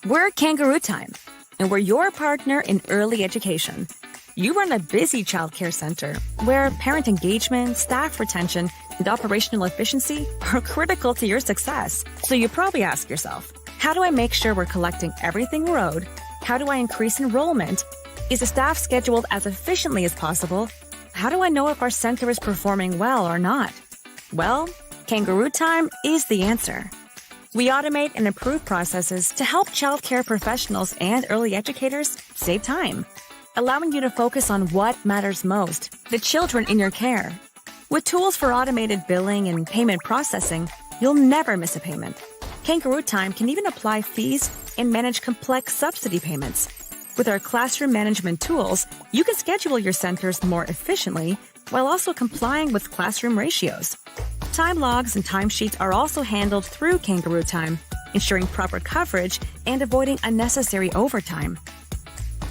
We're Kangaroo Time, and we're your partner in early education. You run a busy childcare center where parent engagement, staff retention, and operational efficiency are critical to your success. So you probably ask yourself, how do I make sure we're collecting everything we're owed? How do I increase enrollment? Is the staff scheduled as efficiently as possible? How do I know if our center is performing well or not? Well, Kangaroo Time is the answer. We automate and improve processes to help childcare professionals and early educators save time, allowing you to focus on what matters most, the children in your care. With tools for automated billing and payment processing, you'll never miss a payment. Kangaroo Time can even apply fees and manage complex subsidy payments. With our classroom management tools, you can schedule your centers more efficiently while also complying with classroom ratios. Time logs and timesheets are also handled through Kangaroo Time, ensuring proper coverage and avoiding unnecessary overtime.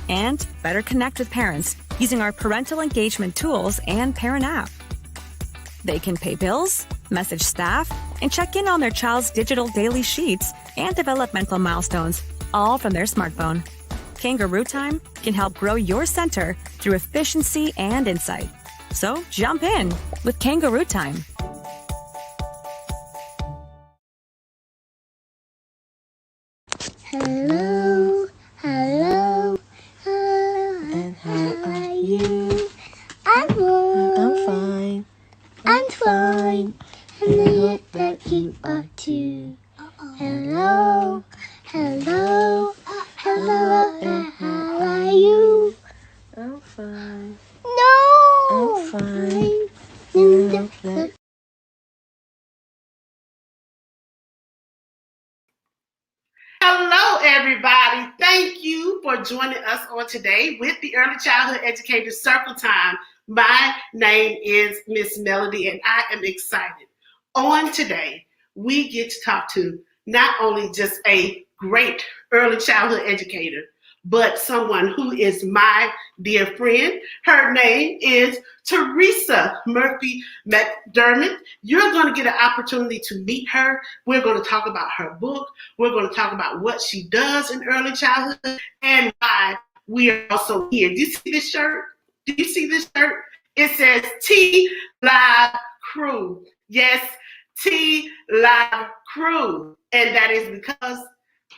And better connect with parents using our parental engagement tools and parent app. They can pay bills, message staff, and check in on their child's digital daily sheets and developmental milestones, all from their smartphone. Kangaroo Time can help grow your center through efficiency and insight. So jump in with Kangaroo Time. Hello, hello, hello, and how are you? I'm good. I'm fine. I'm fine. And I hope that you are too. Hello, hello, hello, and how are you? I'm fine. No! I'm fine. And I hope that Hello, everybody. Thank you for joining us on today with the Early Childhood Educator Circle Time. My name is Miss Melody, and I am excited. On today, we get to talk to not only just a great early childhood educator, but someone who is my dear friend. Her name is Teresa Murphy-McDermott. You're going to get an opportunity to meet her. We're going to talk about her book. We're going to talk about what she does in early childhood and why we are also here. Do you see this shirt? Do you see this shirt? It says T Live Crew. Yes, T Live Crew. And that is because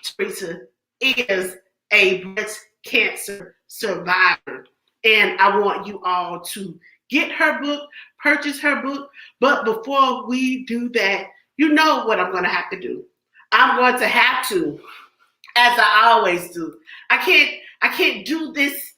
Teresa is a breast cancer survivor. And I want you all to get her book, purchase her book. But before we do that, you know what I'm going to have to do. I'm going to have to, as I always do. I can't do this,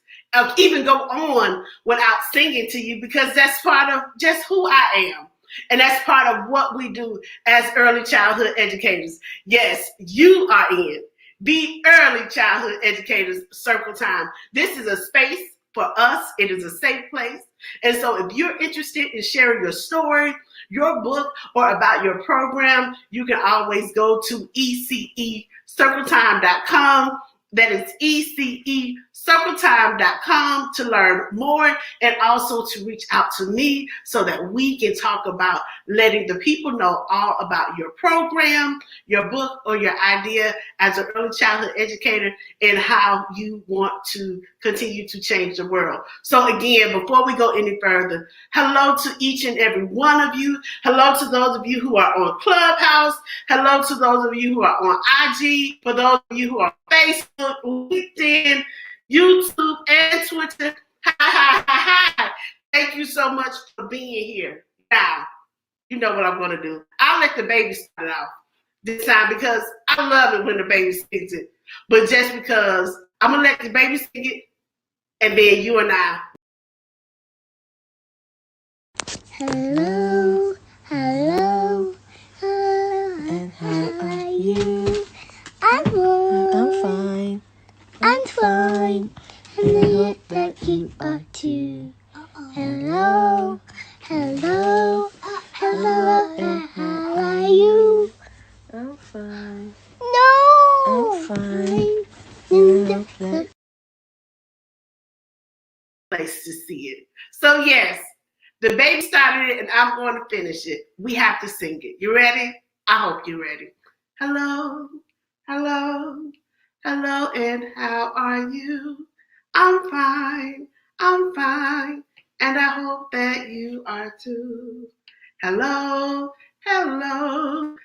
even go on without singing to you, because that's part of just who I am. And that's part of what we do as early childhood educators. Yes, you are in the Early Childhood Educators Circle Time. This is a space for us. It is a safe place. And so if you're interested in sharing your story, your book, or about your program, you can always go to ececircletime.com. That is ececircletime.com to learn more, and also to reach out to me so that we can talk about letting the people know all about your program, your book, or your idea as an early childhood educator, and how you want to continue to change the world. So again, before we go any further, hello to each and every one of you. Hello to those of you who are on Clubhouse. Hello to those of you who are on IG. For those of you who are on Facebook, LinkedIn, YouTube, and Twitter. Hi. Thank you so much for being here. Now, you know what I'm going to do. I'll let the baby start it off this time, because I love it when the baby sings it. But just because, I'm going to let the baby sing it, and then you and I. Hello, hello, hello, and how are you? I'm good. I'm fine. I'm fine. And I hope that you are too. Hello, hello, hello, and how are you? I'm fine. No! I'm fine. And I hope that Place to see it. So yes, the baby started it, and I'm going to finish it. We have to sing it. You ready? I hope you're ready. Hello, hello, Hello, and how are you? I'm fine. I'm fine. And I hope that you are too. Hello, hello,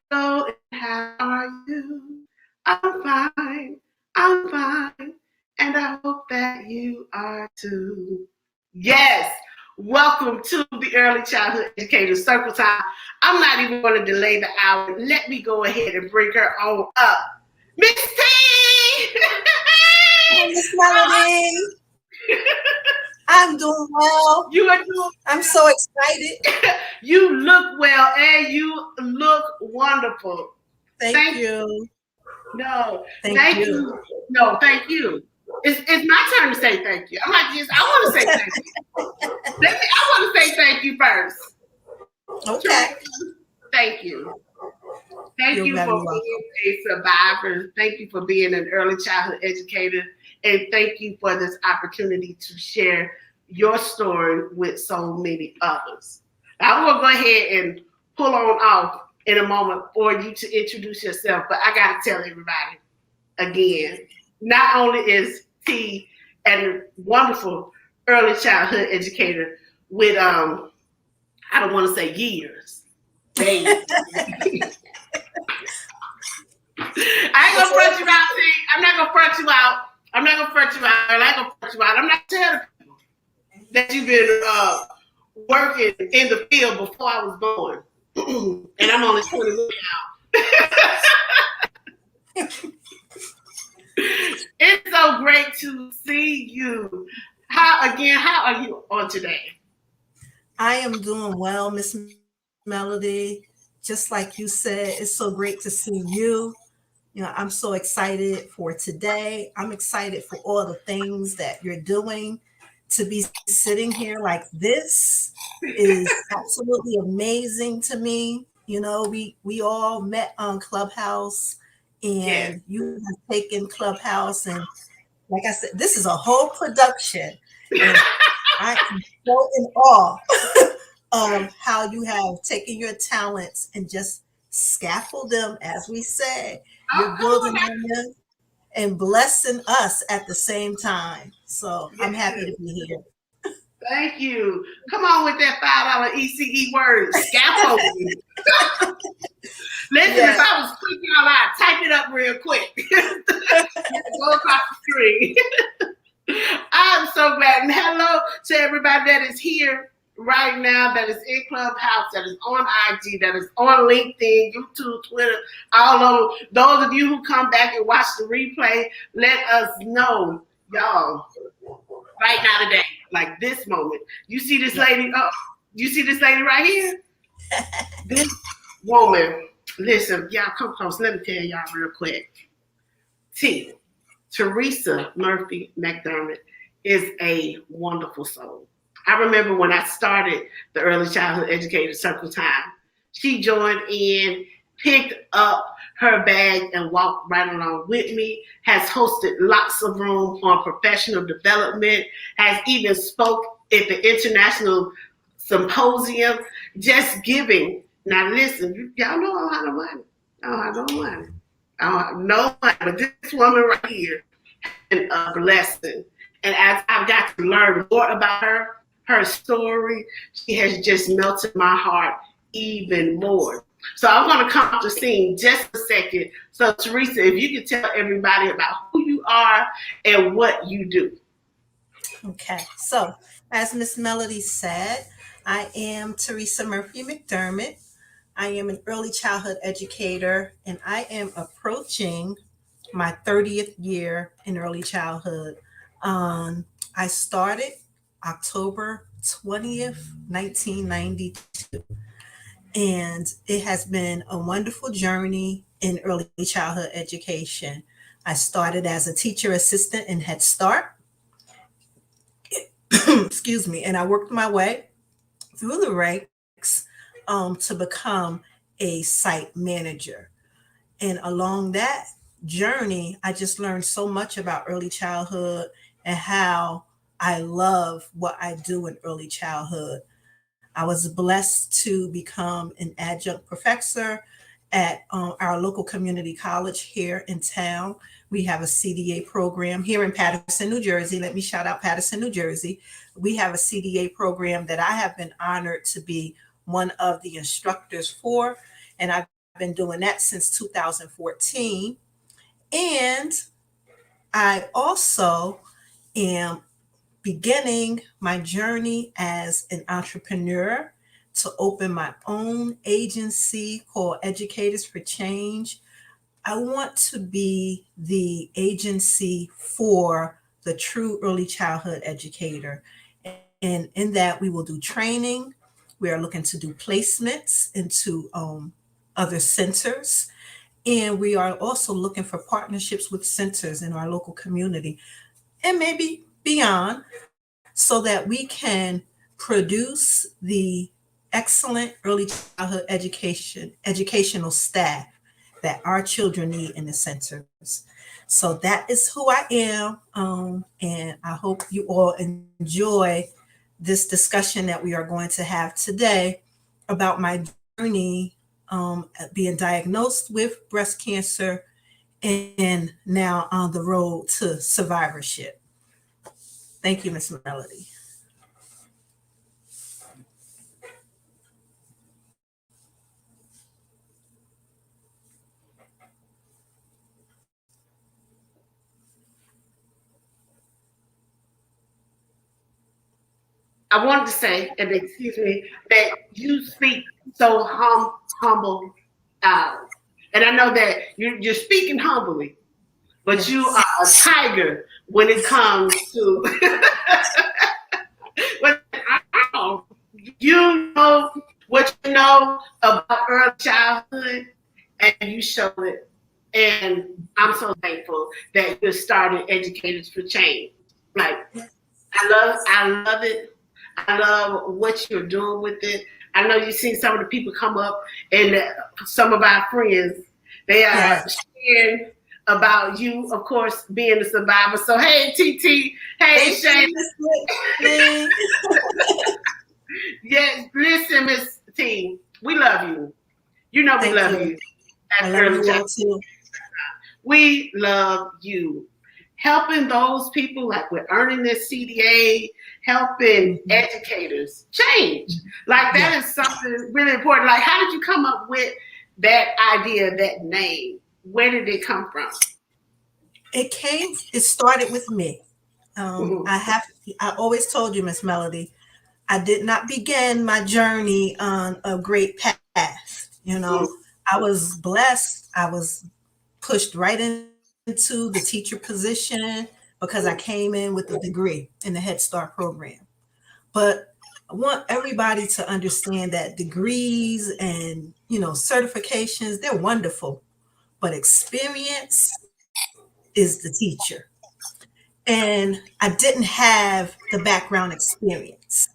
hello, and how are you? I'm fine. I'm fine. And I hope that you are too. Yes. Welcome to the Early Childhood Educator Circle Time. I'm not even going to delay the hour. Let me go ahead and bring her on up. Miss T! Hi, Miss Melody. I'm doing well. You are doing I'm so excited. You look well and you look wonderful. Thank you. No, Thank thank you. you. No, thank you. It's my turn to say thank you. I'm like, yes, I want to say thank you. I want to say thank you first. Okay. Thank you. Thank You're you very for welcome. being a survivor. Thank you for being an early childhood educator. And thank you for this opportunity to share your story with so many others. I'm going to go ahead and pull on off in a moment for you to introduce yourself, but I got to tell everybody again, not only is T a wonderful early childhood educator with, I don't want to say years, days. I ain't gonna front you out, T. I'm not gonna front you out. I'm not gonna front you out. I ain't gonna front you out. I'm not telling people that you've been working in the field before I was born. And I'm only 21 now. It's so great to see you. How are you on today? I am doing well, Miss Melody. Just like you said, it's so great to see you. I'm so excited for today. I'm excited for all the things that you're doing. To be sitting here like this is absolutely amazing to me. We all met on Clubhouse, Yes. and you have taken Clubhouse, and like I said, this is a whole production, and I am so in awe of how you have taken your talents and just scaffold them, as we say. You're building on them and blessing us at the same time. So I'm happy to be here. Thank you. Come on with that $5 ECE word, scaffolding. Listen, Yes. if I was quick, y'all, I'd type it up real quick. Go across the screen. I'm so glad. And hello to everybody that is here right now, that is in Clubhouse, that is on IG, that is on LinkedIn, YouTube, Twitter, all over. Those of you who come back and watch the replay, let us know, y'all, right now today, like this moment. You see this lady? Oh, you see this lady right here? This woman, listen, y'all come close. Let me tell y'all real quick. Teresa Murphy-McDermott is a wonderful soul. I remember when I started the Early Childhood Educator Circle Time, she joined in, picked up her bag, and walked right along with me, has hosted lots of room on professional development, has even spoke at the International Symposium, just giving. Now listen, y'all know I don't have no money. I don't have no money. I don't have no money, but this woman right here and a blessing. And as I've got to learn more about her story, she has just melted my heart even more. So I'm going to come off the scene just a second. So Teresa, if you could tell everybody about who you are and what you do. Okay. So as Miss Melody said, I am Teresa Murphy-McDermott. I am an early childhood educator, and I am approaching my 30th year in early childhood. I started October 20th, 1992, and it has been a wonderful journey in early childhood education. I started as a teacher assistant in Head Start, excuse me, and I worked my way through the ranks to become a site manager. And along that journey, I just learned so much about early childhood and how I love what I do in early childhood. I was blessed to become an adjunct professor at our local community college here in town. We have a CDA program here in Paterson, New Jersey. Let me shout out Paterson, New Jersey. We have a CDA program that I have been honored to be one of the instructors for, and I've been doing that since 2014. And I also am beginning my journey as an entrepreneur to open my own agency called Educators for Change. I want to be the agency for the true early childhood educator. And in that, we will do training. We are looking to do placements into other centers. And we are also looking for partnerships with centers in our local community and maybe beyond, so that we can produce the excellent early childhood educational staff that our children need in the centers. So that is who I am. And I hope you all enjoy this discussion that we are going to have today about my journey being diagnosed with breast cancer and now on the road to survivorship. Thank you, Miss Melody. I wanted to say, and excuse me, that you speak so humble, and I know that you're speaking humbly, but Yes. you are a tiger when it comes to. You know what you know about early childhood, and you show it. And I'm so thankful that you started Educators for Change. Like, I love it. I love what you're doing with it. I know you've seen some of the people come up, and some of our friends, they are sharing about you, of course, being a survivor. So, hey, TT. Hey, Shane. Yes, listen, Miss T, we love you. You know we love you. I love you all too. We love you. Helping those people, like we're earning this CDA, helping educators change. Like that is something really important. Like, how did you come up with that idea, that name? Where did it come from? It started with me. I always told you, Miss Melody, I did not begin my journey on a great path. You know, I was blessed. I was pushed right into the teacher position because I came in with a degree in the Head Start program. But I want everybody to understand that degrees and, certifications, they're wonderful, but experience is the teacher. And I didn't have the background experience.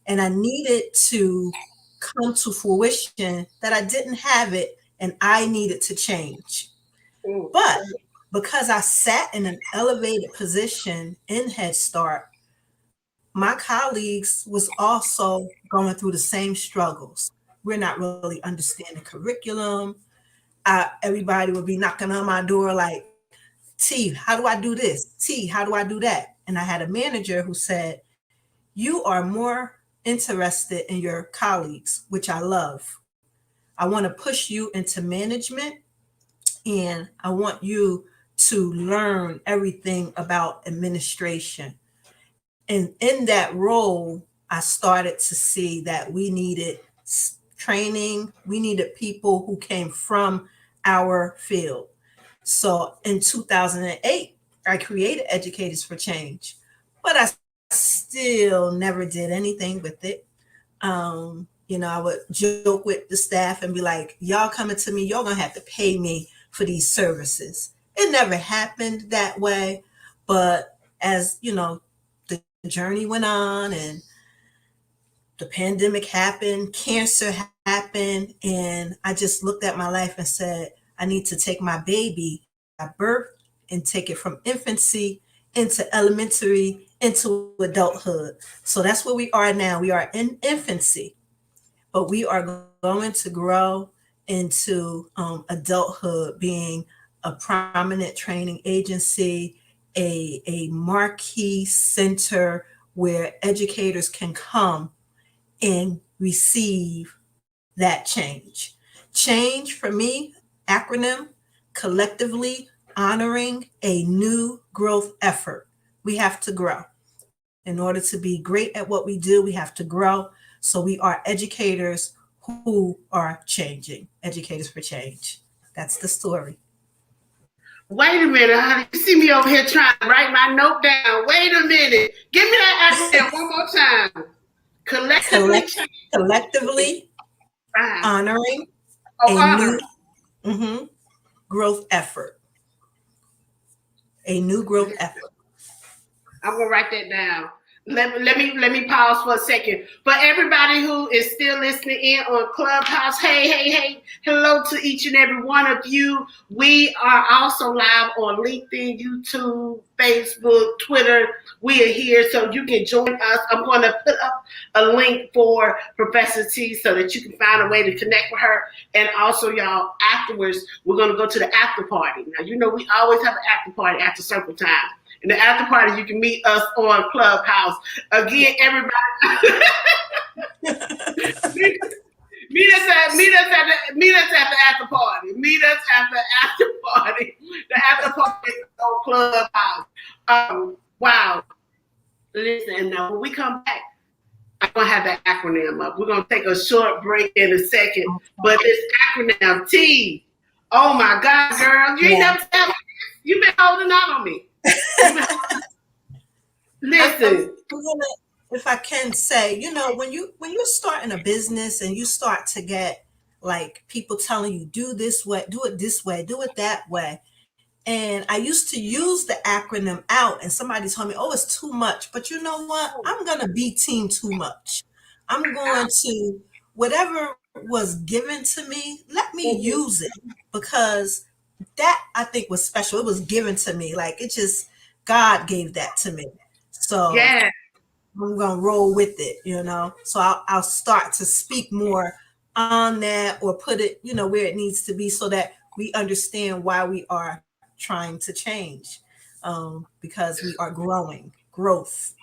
And I needed to come to fruition that I didn't have it and I needed to change. But because I sat in an elevated position in Head Start, my colleagues was also going through the same struggles. We're not really understanding curriculum. Everybody would be knocking on my door like, T, how do I do this? T, how do I do that? And I had a manager who said, you are more interested in your colleagues, which I love. I want to push you into management, and I want you to learn everything about administration. And in that role, I started to see that we needed training. We needed people who came from our field. So in 2008, I created Educators for Change, but I still never did anything with it. I would joke with the staff and be like, y'all coming to me, y'all gonna have to pay me for these services. It never happened that way. But as the journey went on and the pandemic happened, cancer happened, and I just looked at my life and said, I need to take my baby at birth and take it from infancy into elementary, into adulthood. So that's where we are now. We are in infancy, but we are going to grow into adulthood, being a prominent training agency, a marquee center where educators can come and receive that change. Change for me, acronym, collectively honoring a new growth effort. We have to grow. In order to be great at what we do, we have to grow. So we are educators who are changing, educators for change. That's the story. Wait a minute, honey. You see me over here trying to write my note down. Wait a minute. Give me that acronym one more time. Collectively honoring honor. New growth effort. A new growth effort. I'm gonna write that down. Let me pause for a second. For everybody who is still listening in on Clubhouse, hey, hello to each and every one of you. We are also live on LinkedIn, YouTube, Facebook, Twitter. We are here, so you can join us. I'm going to put up a link for Professor T so that you can find a way to connect with her. And also, y'all, afterwards, we're going to go to the after party. Now, you know we always have an after party after circle time. In the after party, you can meet us on Clubhouse. Again, everybody, meet us at the after party. Meet us at the after party. The after party is on Clubhouse. Wow. Listen, now when we come back, I'm gonna have that acronym up. We're gonna take a short break in a second, but this acronym T. Oh my God, girl, you ain't never tell me. You've been holding out on me. Listen, if I can say, when you're starting a business and you start to get like people telling you do this way, do it this way, do it that way. And I used to use the acronym out and somebody told me, oh, it's too much. But you know what? I'm going to be team too much. I'm going to, whatever was given to me, let me use it, because that I think was special. It was given to me. Like God gave that to me. So yeah. I'm going to roll with it, So I'll start to speak more on that or put it, where it needs to be so that we understand why we are trying to change, because we are growing. Growth.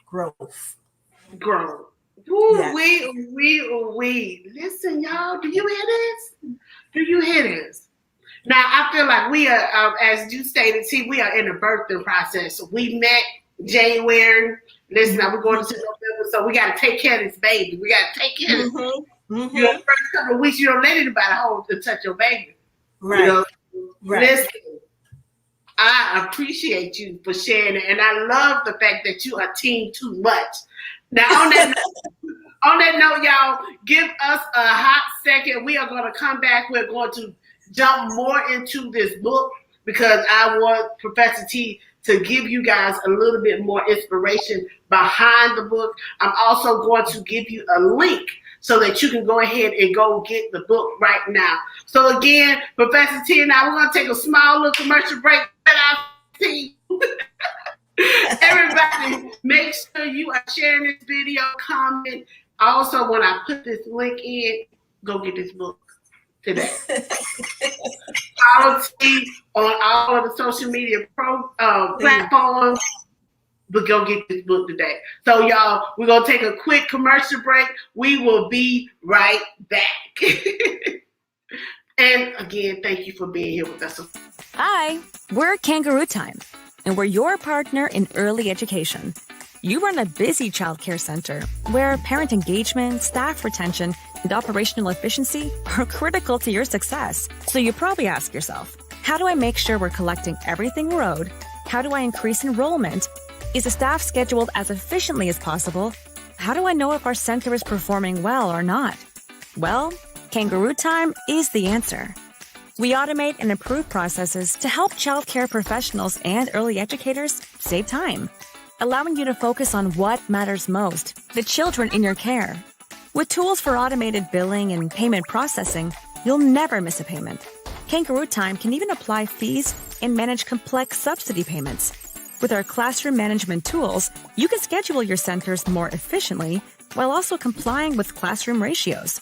Ooh, Yeah. We. Listen, y'all, do you hear this? Now, I feel like we are, as you stated, T, we are in the birthing process. We met January. Listen, now we're going into November, so we got to take care of this baby. We got to take care of this. The first couple of weeks, you don't let anybody hold to touch your baby. Right. Right. Listen, I appreciate you for sharing it, and I love the fact that you are team too much. Now, on that note, y'all, give us a hot second. We are going to come back. We're going to jump more into this book because I want Professor T to give you guys a little bit more inspiration behind the book. I'm also going to give you a link so that you can go ahead and go get the book right now. So again, Professor T and I, we're going to take a small little commercial break. Everybody, make sure you are sharing this video, comment. Also, when I put this link in, go get this book today. Follow T on all of the social media platforms, but go get this book today. So, y'all, we're going to take a quick commercial break. We will be right back. And again, thank you for being here with us. Hi, we're Kangaroo Time, and we're your partner in early education. You run a busy childcare center where parent engagement, staff retention, and operational efficiency are critical to your success. So you probably ask yourself, how do I make sure we're collecting everything we're owed? How do I increase enrollment? Is the staff scheduled as efficiently as possible? How do I know if our center is performing well or not? Well, Kangaroo Time is the answer. We automate and improve processes to help childcare professionals and early educators save time, allowing you to focus on what matters most, the children in your care. With tools for automated billing and payment processing, you'll never miss a payment. Kangaroo Time can even apply fees and manage complex subsidy payments. With our classroom management tools, you can schedule your centers more efficiently while also complying with classroom ratios.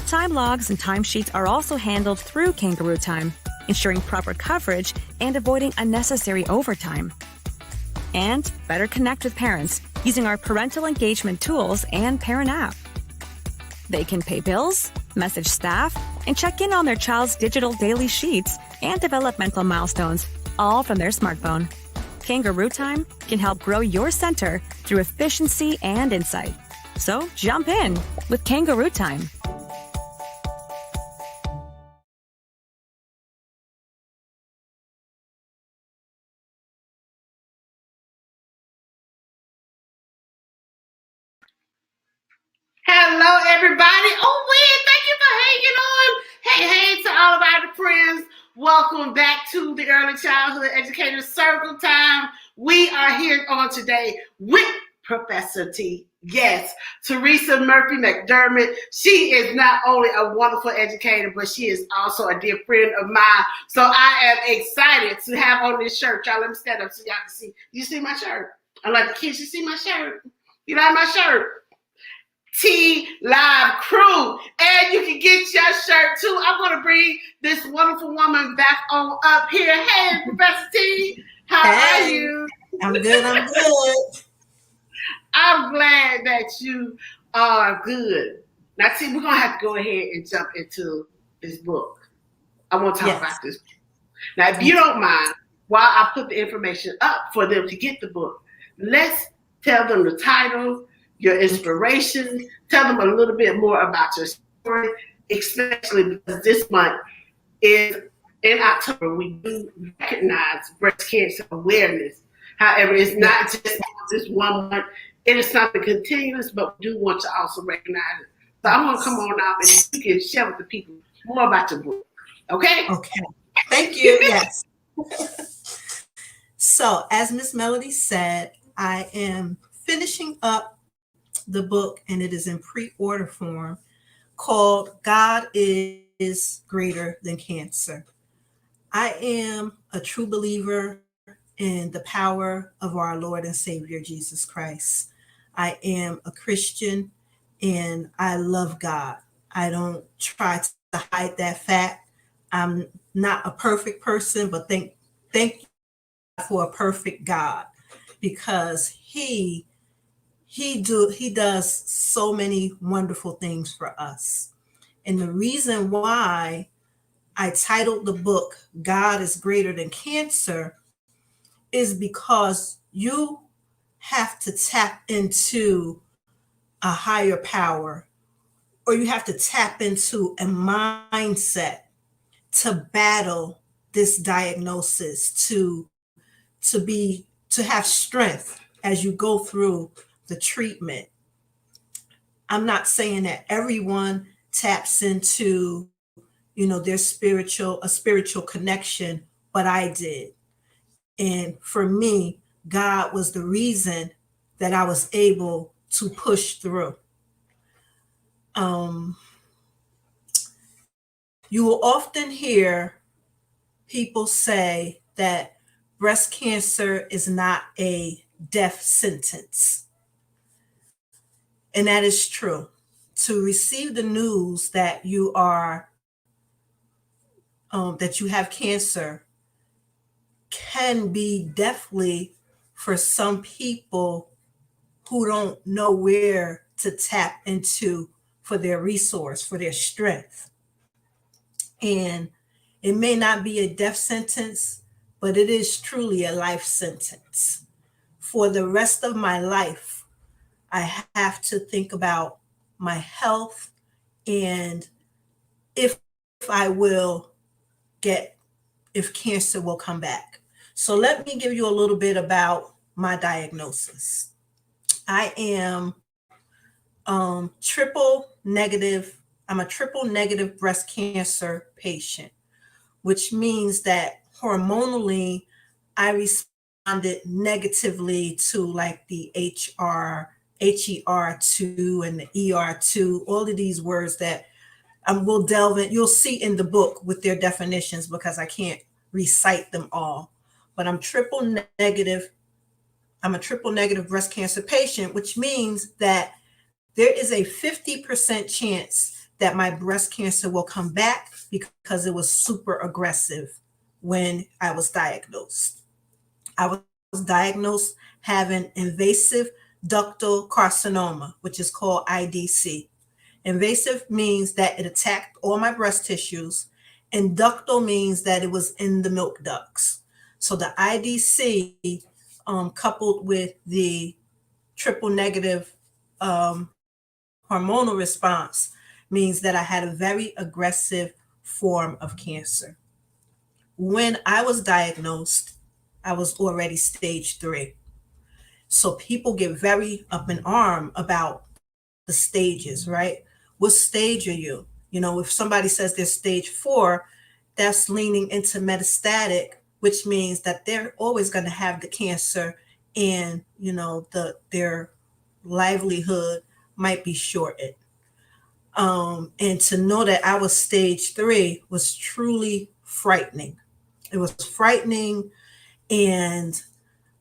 Time logs and timesheets are also handled through Kangaroo Time, ensuring proper coverage and avoiding unnecessary overtime. And better connect with parents using our parental engagement tools and parent app. They can pay bills, message staff, and check in on their child's digital daily sheets and developmental milestones, all from their smartphone. Kangaroo Time can help grow your center through efficiency and insight. So jump in with Kangaroo Time. Hello, everybody. Oh, Win, thank you for hanging on. Hey, to all of our friends. Welcome back to the Early Childhood Educator Circle Time. We are here on today with Professor T. Yes, Teresa Murphy-McDermott. She is not only a wonderful educator, but she is also a dear friend of mine. So I am excited to have on this shirt. Y'all, let me stand up so y'all can see. You see my shirt? I like the kids. You see my shirt? You like my shirt? T Live Crew, and you can get your shirt too. I'm going to bring this wonderful woman back on up here. Hey, Professor T, how are you? I'm good. I'm glad that you are good. Now, see, we're going to have to go ahead and jump into this book. I want to talk about this. Now, if you don't mind, while I put the information up for them to get the book, let's tell them the title, your inspiration, tell them a little bit more about your story, especially because this month is in October. We do recognize breast cancer awareness. However, it's not just 1 month. It is something continuous, but we do want to also recognize it. So I want to come on out and you can share with the people more about your book. Okay? Okay. Thank you. Yes. So, as Miss Melody said, I am finishing up the book, and it is in pre-order form, called God is Greater Than Cancer. I am a true believer in the power of our Lord and Savior Jesus Christ. I am a Christian and I love God. I don't try to hide that fact. I'm not a perfect person, but thank you for a perfect God, because he does so many wonderful things for us. And the reason why I titled the book God is Greater Than Cancer is because you have to tap into a higher power, or you have to tap into a mindset to battle this diagnosis, to have strength as you go through the treatment. I'm not saying that everyone taps into, their spiritual connection, but I did. And for me, God was the reason that I was able to push through. You will often hear people say that breast cancer is not a death sentence. And that is true. To receive the news that you have cancer can be deathly for some people who don't know where to tap into for their resource, for their strength. And it may not be a death sentence, but it is truly a life sentence. For the rest of my life, I have to think about my health and if cancer will come back. So let me give you a little bit about my diagnosis. I am triple negative. I'm a triple negative breast cancer patient, which means that hormonally I responded negatively to like the HER2 and the ER2, all of these words that we'll delve in. You'll see in the book with their definitions because I can't recite them all. But I'm triple negative. I'm a triple negative breast cancer patient, which means that there is a 50% chance that my breast cancer will come back because it was super aggressive when I was diagnosed. I was diagnosed having invasive ductal carcinoma, which is called IDC. Invasive means that it attacked all my breast tissues, and ductal means that it was in the milk ducts. So the IDC, coupled with the triple negative hormonal response, means that I had a very aggressive form of cancer. When I was diagnosed, I was already stage 3. So people get very up in arm about the stages, right? What stage are you? You know, if somebody says they're stage 4, that's leaning into metastatic, which means that they're always going to have the cancer, and their livelihood might be shortened. And to know that I was stage 3 was truly frightening. It was frightening, and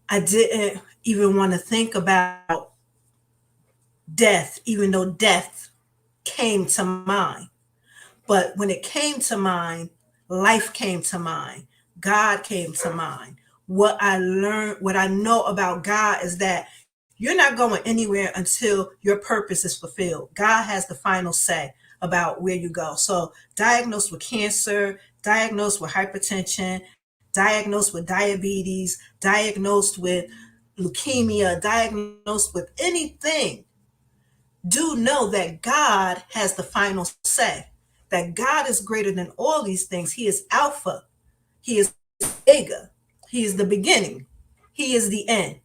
I didn't even want to think about death, even though death came to mind. But when it came to mind, life came to mind, God came to mind. What I learned, what I know about God is that you're not going anywhere until your purpose is fulfilled. God has the final say about where you go. So diagnosed with cancer, diagnosed with hypertension, diagnosed with diabetes, diagnosed with leukemia, diagnosed with anything, do know that God has the final say, that God is greater than all these things. He is Alpha, He is Omega, He is the beginning, He is the end.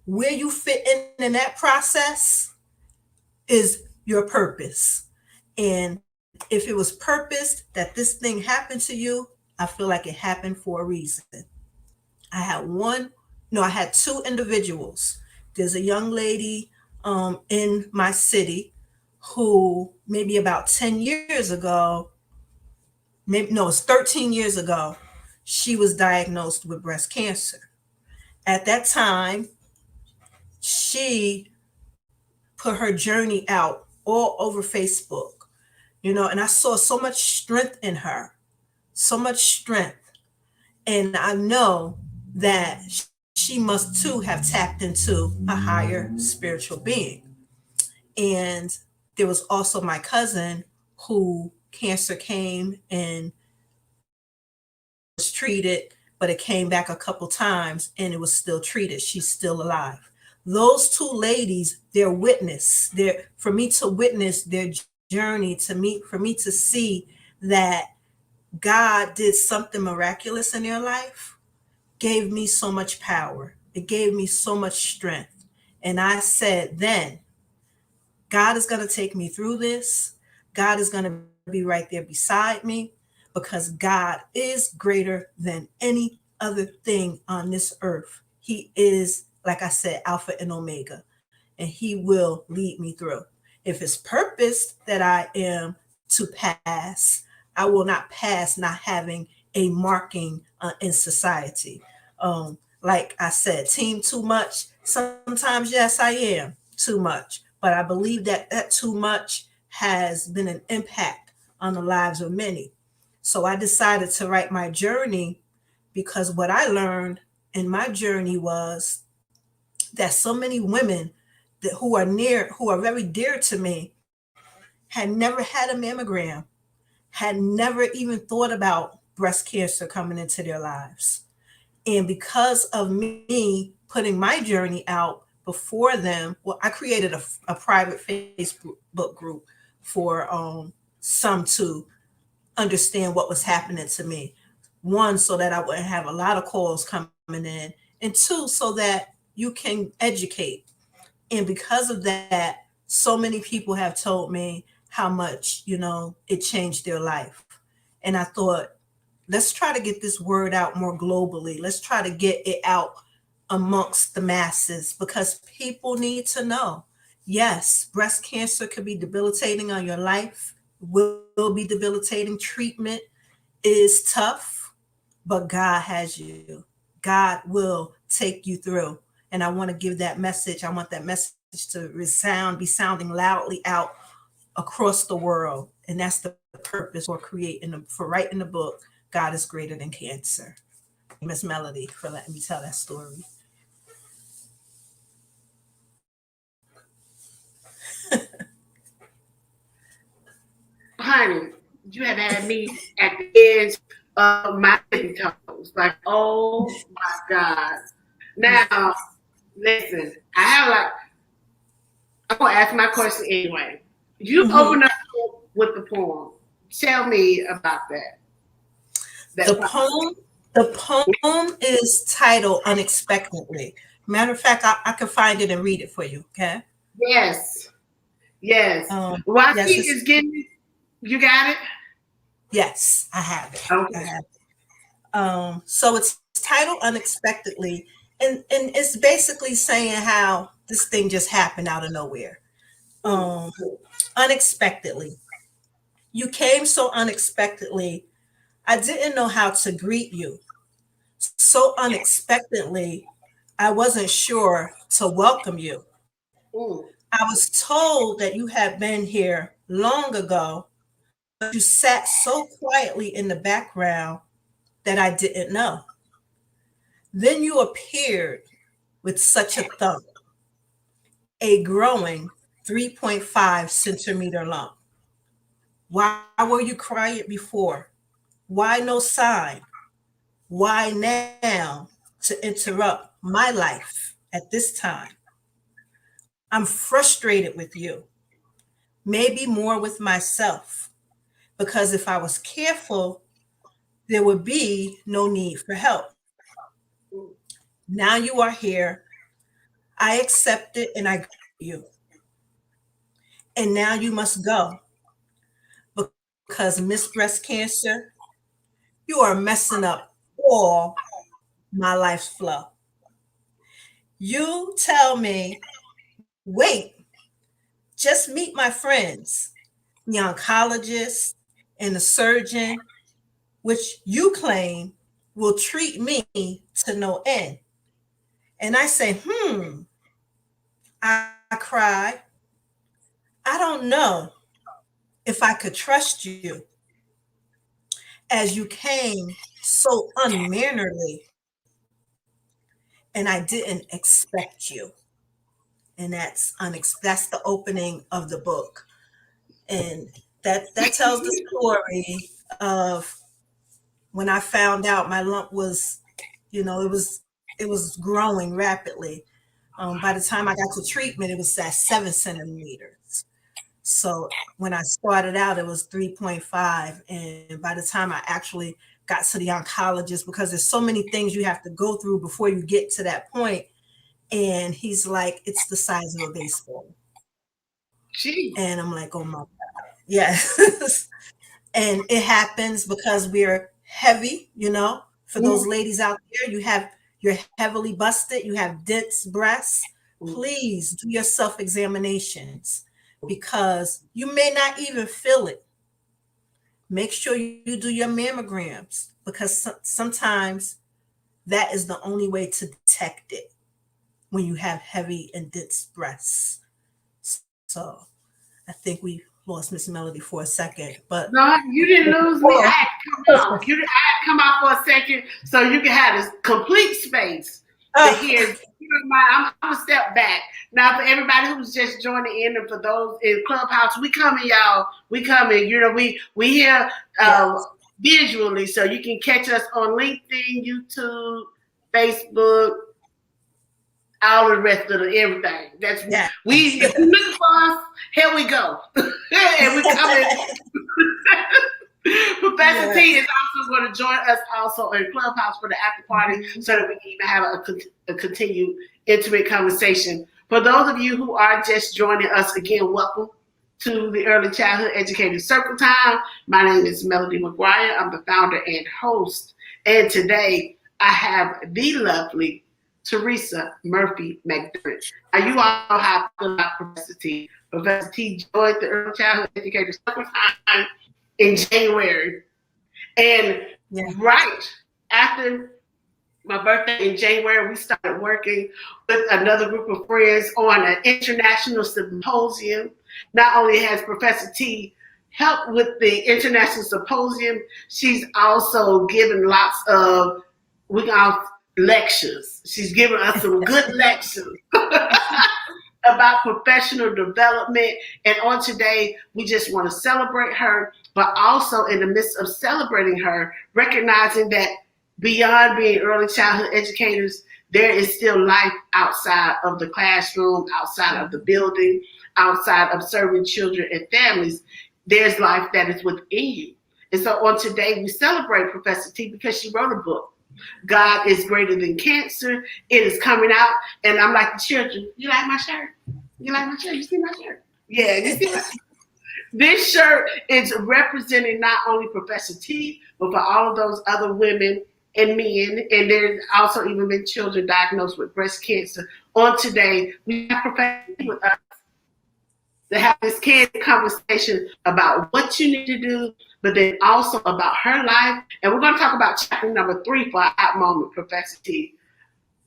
Where you fit in that process is your purpose. And if it was purposed that this thing happened to you, I feel like it happened for a reason. I had 2 individuals. There's a young lady in my city who maybe about 10 years ago, it's 13 years ago, she was diagnosed with breast cancer. At that time, she put her journey out all over Facebook, and I saw so much strength in her, so much strength. And I know that she must too have tapped into a higher spiritual being. And there was also my cousin who cancer came and was treated, but it came back a couple times and it was still treated. She's still alive. Those 2 ladies, for me to witness their journey, for me to see that God did something miraculous in their life, gave me so much power. It gave me so much strength. And I said, then God is going to take me through this. God is going to be right there beside me, because God is greater than any other thing on this earth. He is, like I said, Alpha and Omega, and He will lead me through. If it's purposed that I am to pass, I will not pass not having a marking in society. Like I said, team too much. Sometimes, yes, I am too much, but I believe that too much has been an impact on the lives of many. So I decided to write my journey, because what I learned in my journey was that so many women who are very dear to me, had never had a mammogram, had never even thought about breast cancer coming into their lives. And because of me putting my journey out before them, I created a private Facebook group for some to understand what was happening to me. 1, so that I wouldn't have a lot of calls coming in, and 2, so that you can educate. And because of that, so many people have told me how much, it changed their life. And I thought, let's try to get this word out more globally. Let's try to get it out amongst the masses, because people need to know. Yes, breast cancer could be debilitating on your life, will be debilitating. Treatment is tough, but God has you. God will take you through. And I want to give that message. I want that message to be sounding loudly out across the world. And that's the purpose for writing the book, God is Greater Than Cancer. Miss Melody for letting me tell that story. Honey, you have had me at the edge of my toes. Like, oh my God. Now, listen, I'm going to ask my question anyway. You open up with the poem. Tell me about that. The poem is titled Unexpectedly. Matter of fact, I can find it and read it for you, okay? Yes. While she is getting it, you got it? Yes, I have it. Okay. I have it. So it's titled Unexpectedly, and it's basically saying how this thing just happened out of nowhere. Unexpectedly. You came so unexpectedly. I didn't know how to greet you. So unexpectedly, I wasn't sure to welcome you. I was told that you had been here long ago, but you sat so quietly in the background that I didn't know. Then you appeared with such a thump, a growing 3.5 centimeter lump. Why were you quiet before? Why no sign? Why now to interrupt my life at this time? I'm frustrated with you, maybe more with myself, because if I was careful, there would be no need for help. Now you are here. I accept it and I greet you. And now you must go because Miss Breast Cancer, you are messing up all my life's flow. You tell me, wait, just meet my friends, the oncologist and the surgeon, which you claim will treat me to no end. And I say, I cry. I don't know if I could trust you as you came so unmannerly and I didn't expect you. And that's the opening of the book. And that tells the story of when I found out my lump was, it was growing rapidly. By the time I got to treatment, it was at 7 centimeters. So when I started out, it was 3.5. And by the time I actually got to the oncologist, because there's so many things you have to go through before you get to that point, and he's like, it's the size of a baseball. Jeez. And I'm like, oh my God. Yes. And it happens because we're heavy, for those ladies out there, you're heavily busted, you have dense breasts. Please do your self-examinations because you may not even feel it. Make sure you do your mammograms because sometimes that is the only way to detect it when you have heavy and dense breasts. So I think we lost Miss Melody for a second, but no, you didn't lose me. I had to come off. I had to come out for a second so you can have this complete space to hear. You know, I'm gonna step back now for everybody who's just joining in, and for those in Clubhouse. We coming, y'all. We coming. You know, we here visually, so you can catch us on LinkedIn, YouTube, Facebook, all the rest of everything. That's if you looking for us, here we go. And we coming. Professor T is also going to join us also in Clubhouse for the after party so that we can even have a continued intimate conversation. For those of you who are just joining us again, welcome to the Early Childhood Educator Circle Time. My name is Melody McGuire. I'm the founder and host. And today I have the lovely Teresa Murphy-McDermott. Now you all have to know Professor T. Professor T joined the Early Childhood Educator Circle Time in January. And right after my birthday in January, we started working with another group of friends on an international symposium. Not only has Professor T helped with the International Symposium. She's also given lots of lectures. She's given us some good lectures about professional development. And on today, we just want to celebrate her, but also in the midst of celebrating her, recognizing that beyond being early childhood educators, there is still life outside of the classroom, outside of the building, outside of serving children and families. There's life that is within you. And so on today, we celebrate Professor T because she wrote a book. God is greater than cancer. It is coming out. And I'm like the children, you like my shirt? You like my shirt? You see my shirt? Yeah, you see my shirt? This shirt is representing not only Professor T, but for all of those other women and men. And there's also even been children diagnosed with breast cancer. On today, we have Professor T with us to have this candid conversation about what you need to do, but then also about her life. And we're going to talk about chapter number 3 for our hot moment, Professor T.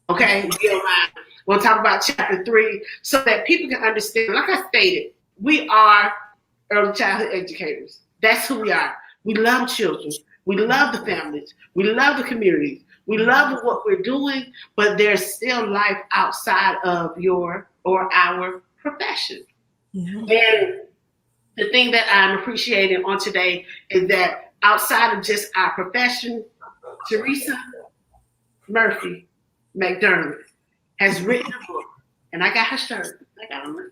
Okay? We'll talk about chapter 3 so that people can understand. Like I stated, we are early childhood educators. That's who we are. We love children. We love the families. We love the communities. We love what we're doing, but there's still life outside of your or our profession. Mm-hmm. And the thing that I'm appreciating on today is that outside of just our profession, Teresa Murphy-McDermott has written a book, and I got her shirt. I got her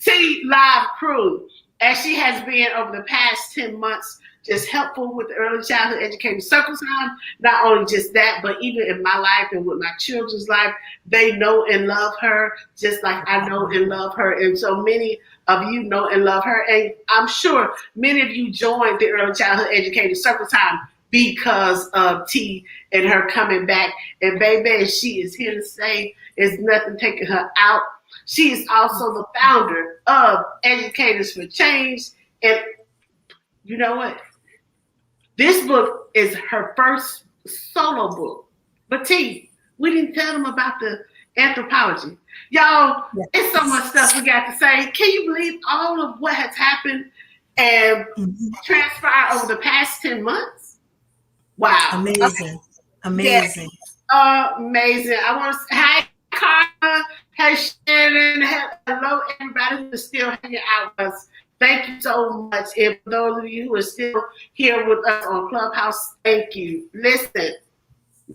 T Live Crew, as she has been over the past 10 months, just helpful with the early childhood education circle time. Not only just that, but even in my life and with my children's life, they know and love her just like I know and love her. And so many of you know and love her. And I'm sure many of you joined the early childhood educator circle time because of T and her coming back. And baby, she is here to stay. There's nothing taking her out. She is also the founder of Educators for Change. And you know what? This book is her first solo book. But T, we didn't tell them about the anthropology. Y'all, It's so much stuff we got to say. Can you believe all of what has happened and transpired over the past 10 months? Wow. Amazing. Amazing. Yes. Amazing. I want to say hi, Carla. Hey, Shannon. Hello, everybody who is still hanging out with us. Thank you so much. And for those of you who are still here with us on Clubhouse, thank you. Listen,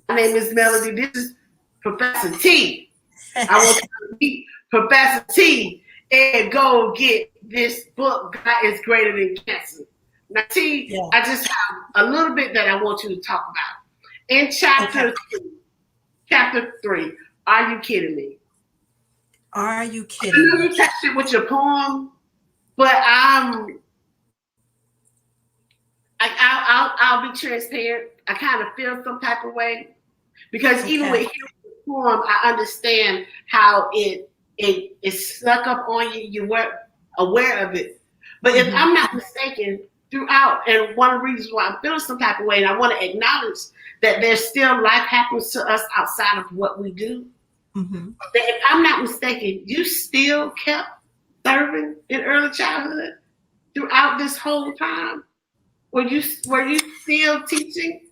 my name is Melody. This is Professor T. I want you to meet Professor T and go get this book, God is Greater Than Cancer. Now, T, I just have a little bit that I want you to talk about. In chapter 3, Are You Kidding Me? Are you kidding me? You touched it with your poem. But I'll be transparent. I kind of feel some type of way because even with hearing the poem, I understand how it snuck up on you. You weren't aware of it. But if I'm not mistaken, throughout, and one of the reasons why I'm feeling some type of way, and I want to acknowledge that there's still life happens to us outside of what we do. That if I'm not mistaken, you still kept serving in early childhood throughout this whole time? Were you still teaching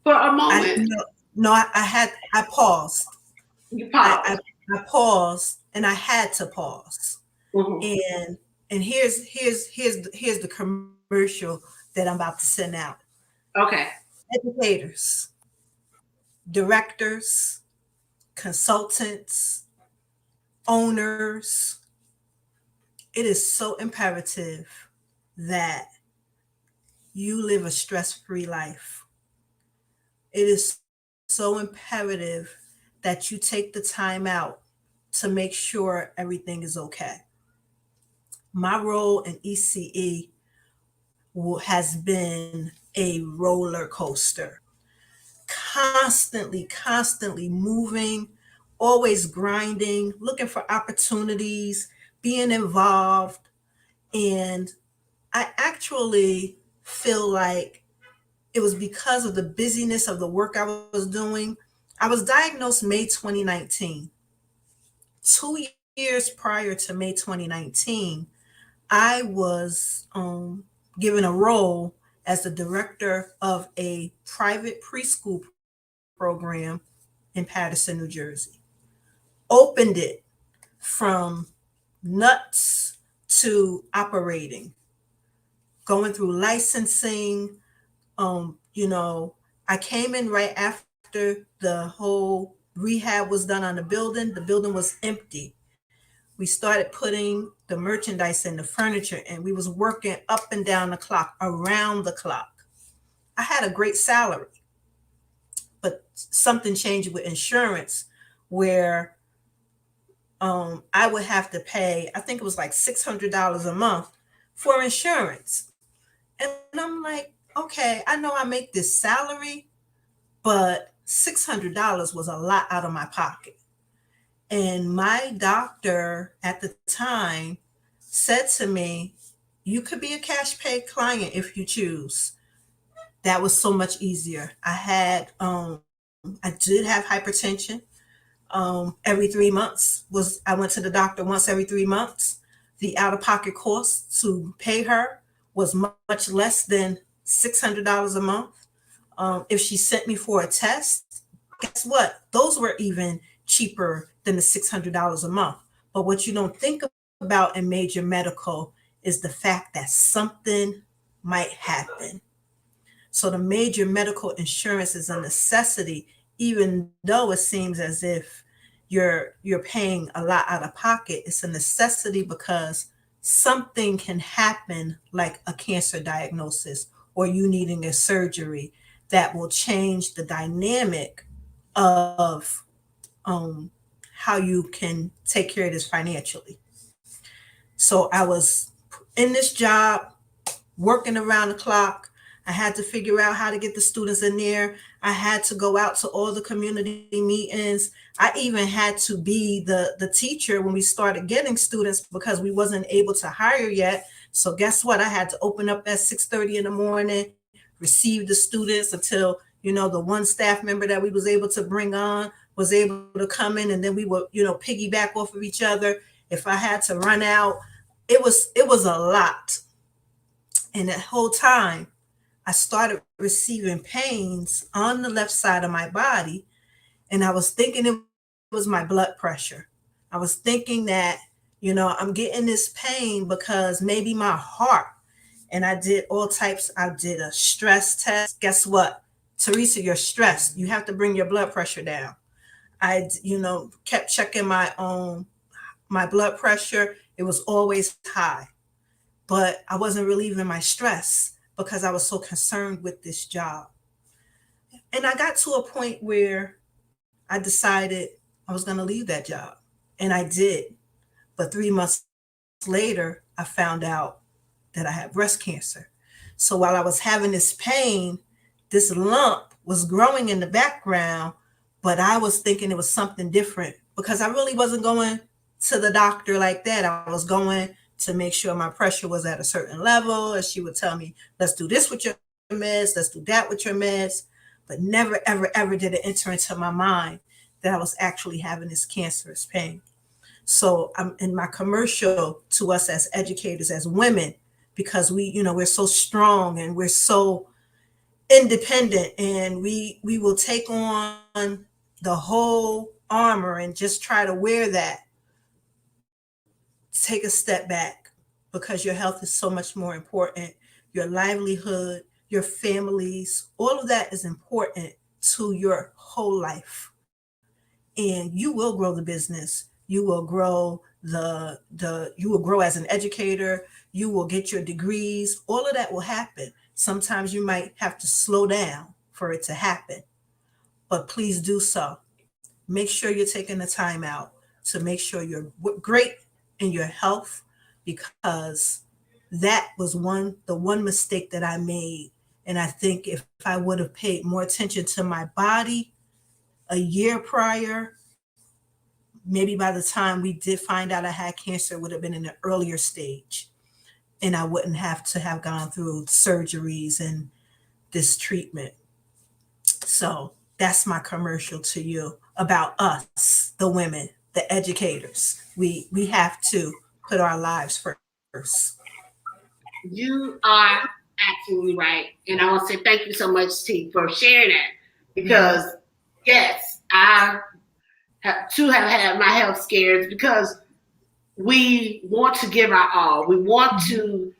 for a moment? I paused. You paused. I paused, and I had to pause. And here's the commercial that I'm about to send out. Okay. Educators, directors, consultants, owners. It is so imperative that you live a stress-free life. It is so imperative that you take the time out to make sure everything is okay. My role in ECE has been a roller coaster. Constantly moving, always grinding, looking for opportunities, being involved. And I actually feel like it was because of the busyness of the work I was doing. I was diagnosed May 2019. 2 years prior to May 2019, I was given a role as the director of a private preschool program in Paterson, New Jersey. Opened it from nuts to operating, going through licensing. You know, I came in right after the whole rehab was done on the building. The building was empty. We started putting the merchandise and the furniture, and we was working up and down the clock, around the clock. I had a great salary, but something changed with insurance where I would have to pay, I think it was like $600 a month for insurance. And I'm like, okay, I know I make this salary, but $600 was a lot out of my pocket. And my doctor at the time said to me, you could be a cash pay client if you choose. That was so much easier. I did have hypertension. Every 3 months was I went to the doctor once every 3 months. The out of pocket cost to pay her was much less than $600 a month. If she sent me for a test, guess what? Those were even cheaper than the $600 a month. But what you don't think about in major medical is the fact that something might happen. So the major medical insurance is a necessity, even though it seems as if you're paying a lot out of pocket. It's a necessity because something can happen, like a cancer diagnosis or you needing a surgery that will change the dynamic of how you can take care of this financially. So I was in this job working around the clock. I had to figure out how to get the students in there. I had to go out to all the community meetings. I even had to be the teacher when we started getting students because we wasn't able to hire yet. So guess what? I had to open up at 6:30 in the morning, receive the students until, the one staff member that we was able to bring on was able to come in, and then we would, piggyback off of each other. If I had to run out, it was a lot. And that whole time I started receiving pains on the left side of my body. And I was thinking it was my blood pressure. I was thinking that, I'm getting this pain because maybe my heart. And I did all types. I did a stress test. Guess what? Teresa, you're stressed. You have to bring your blood pressure down. I, kept checking my blood pressure. It was always high, but I wasn't relieving my stress because I was so concerned with this job. And I got to a point where I decided I was going to leave that job. And I did. But 3 months later, I found out that I had breast cancer. So while I was having this pain, this lump was growing in the background, but I was thinking it was something different because I really wasn't going to the doctor like that. I was going to make sure my pressure was at a certain level. And she would tell me, let's do this with your meds, let's do that with your meds. But never, ever, ever did it enter into my mind that I was actually having this cancerous pain. So I'm in my commercial to us as educators, as women, because we're so strong and we're so independent, and we will take on the whole armor and just try to wear that. Take a step back because your health is so much more important. Your livelihood, your families, all of that is important to your whole life. And you will grow the business. You will grow you will grow as an educator. You will get your degrees. All of that will happen. Sometimes you might have to slow down for it to happen, but please do so. Make sure you're taking the time out to make sure you're great in your health, because that was the one mistake that I made. And I think if I would have paid more attention to my body a year prior, maybe by the time we did find out I had cancer, it would have been in an earlier stage. And I wouldn't have to have gone through surgeries and this treatment. So that's my commercial to you about us, the women, the educators. We have to put our lives first. You are absolutely right. And I want to say thank you so much, T, for sharing that. Because, yes, I have had my health scares because we want to give our all. We want to,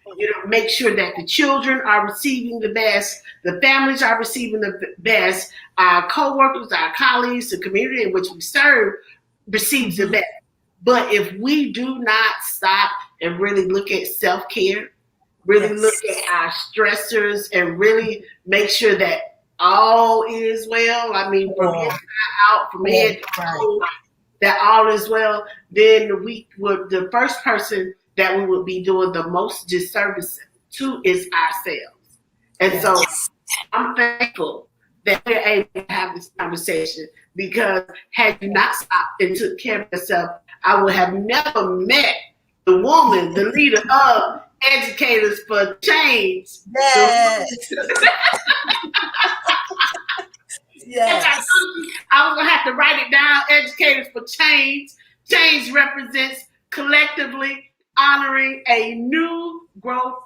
make sure that the children are receiving the best, the families are receiving the best, our co-workers, our colleagues, the community in which we serve receives the best. But if we do not stop and really look at self-care, really look at our stressors and really make sure that all is well, I mean, from inside out, from head to toe, that all is well, then we would, the first person that we would be doing the most disservice to is ourselves. And so I'm thankful that we're able to have this conversation, because had you not stopped and took care of yourself, I would have never met the woman, the leader of Educators for Change. Yes. I was going to have to write it down. Educators for Change. Change represents collectively honoring a new growth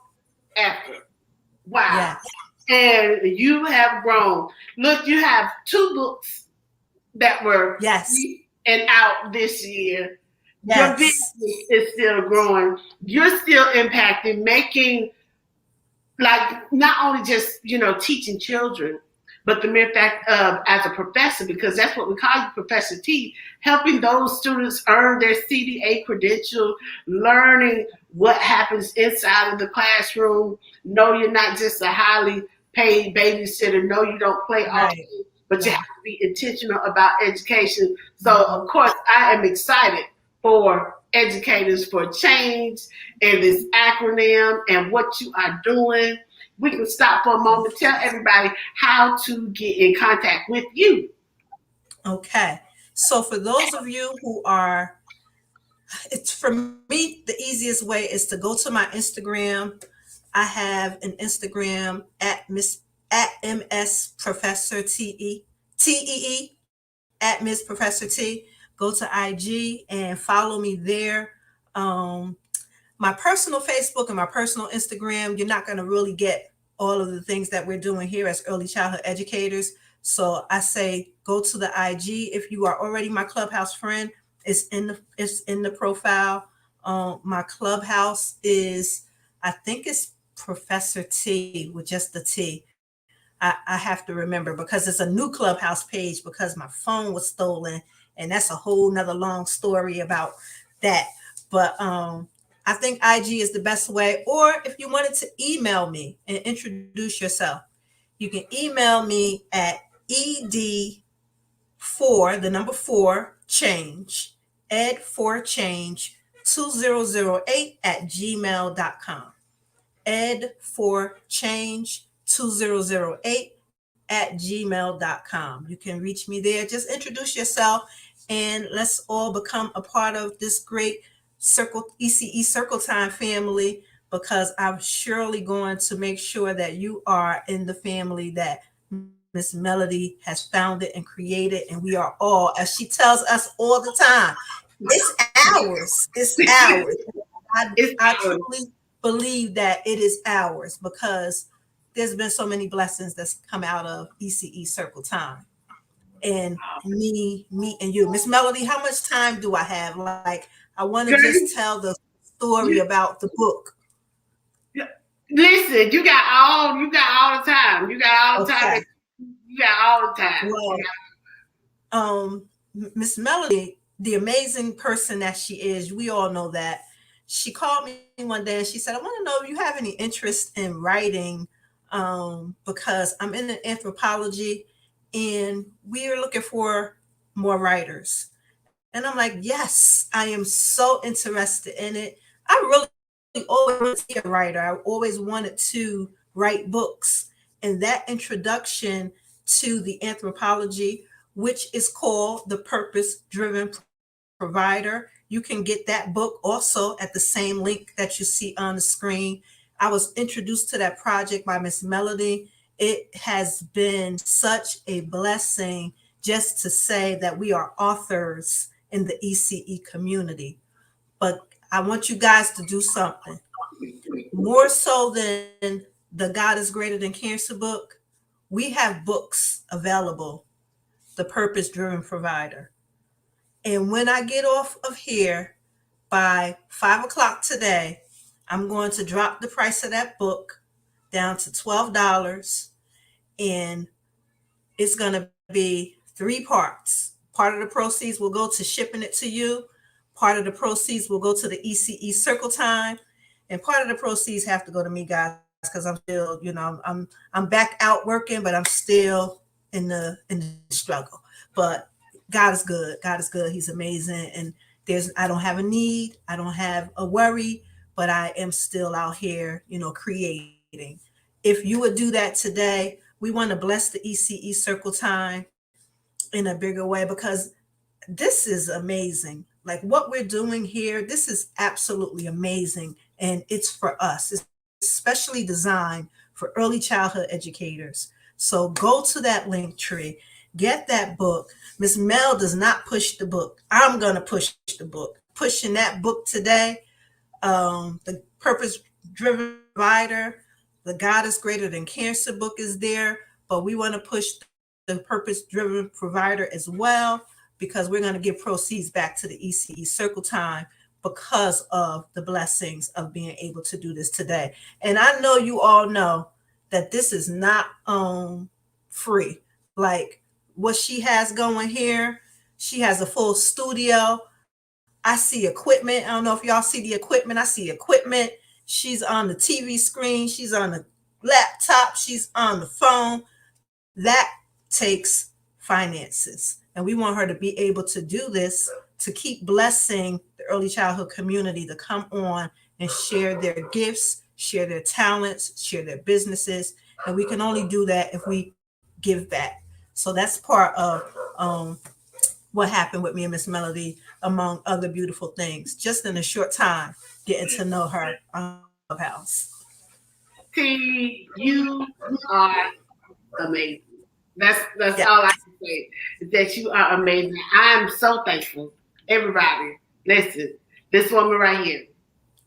effort. Wow. Yes. And you have grown. Look, you have 2 books that were and out this year. Yes. Your business is still growing. You're still impacting, making, like, not only just, teaching children, but the mere fact of, as a professor, because that's what we call you, Professor T, helping those students earn their CDA credential, learning what happens inside of the classroom. No, you're not just a highly paid babysitter. No, you don't play all day, but you have to be intentional about education. So, of course, I am excited for Educators for Change and this acronym and what you are doing. We can stop for a moment, tell everybody how to get in contact with you. Okay. So for those of you who are, it's, for me, the easiest way is to go to my Instagram. I have an Instagram at Ms. Professor Tee, at Ms. Professor T. Go to IG and follow me there. My personal Facebook and my personal Instagram, you're not going to really get all of the things that we're doing here as early childhood educators. So I say go to the IG. If you are already my Clubhouse friend, it's in the profile. My Clubhouse is, I think it's Professor T with just the T. I have to remember, because it's a new Clubhouse page because my phone was stolen, and that's a whole nother long story about that. But I think IG is the best way. Or if you wanted to email me and introduce yourself, you can email me at ed4 change 2008 at gmail.com. ed4change2008 at gmail.com. You can reach me there. Just introduce yourself, and let's all become a part of this great ECE Circle Time family, because I'm surely going to make sure that you are in the family that Miss Melody has founded and created, and we are all, as she tells us all the time, it's ours. It's ours. I truly believe that it is ours, because there's been so many blessings that's come out of ECE Circle Time. And me and you. Miss Melody, how much time do I have? Like, I want to just tell the story about the book. Listen, you got all the time. You got all the time. You got all the time. Well, Miss Melody, the amazing person that she is, we all know that. She called me one day and she said, I want to know if you have any interest in writing, because I'm in anthropology and we are looking for more writers. And I'm like, yes, I am so interested in it. I really always wanted to be a writer. I always wanted to write books. And that introduction to the anthropology, which is called The Purpose-Driven Provider, you can get that book also at the same link that you see on the screen. I was introduced to that project by Miss Melody. It has been such a blessing just to say that we are authors in the ECE community. But I want you guys to do something. More so than the God is Greater Than Cancer book, we have books available, The Purpose Driven Provider. And when I get off of here by 5 o'clock today, I'm going to drop the price of that book down to $12. And it's going to be 3 parts. Part of the proceeds will go to shipping it to you. Part of the proceeds will go to the ECE Circle Time. And part of the proceeds have to go to me, guys, because I'm still, I'm back out working, but I'm still in the struggle. But God is good. God is good. He's amazing. And I don't have a need. I don't have a worry, but I am still out here, creating. If you would do that today, we want to bless the ECE Circle Time in a bigger way, because this is amazing. Like what we're doing here, this is absolutely amazing. And it's for us. It's especially designed for early childhood educators. So go to that link tree, get that book. Miss Mel does not push the book. I'm going to push the book. Pushing that book today. The Purpose Driven Provider, the God is Greater Than Cancer book is there, but we want to push the Purpose Driven Provider as well, because we're going to give proceeds back to the ECE Circle Time because of the blessings of being able to do this today. And I know you all know that this is not free. Like what she has going here, she has a full studio. I see equipment. I don't know if y'all see the equipment. I see equipment. She's on the TV screen. She's on the laptop. She's on the phone. That takes finances. And we want her to be able to do this, to keep blessing the early childhood community, to come on and share their gifts, share their talents, share their businesses. And we can only do that if we give back. So that's part of what happened with me and Miss Melody, among other beautiful things, just in a short time, getting to know her on Clubhouse. T, you are amazing. That's all I can say, is that you are amazing. I am so thankful. Everybody, listen, this woman right here,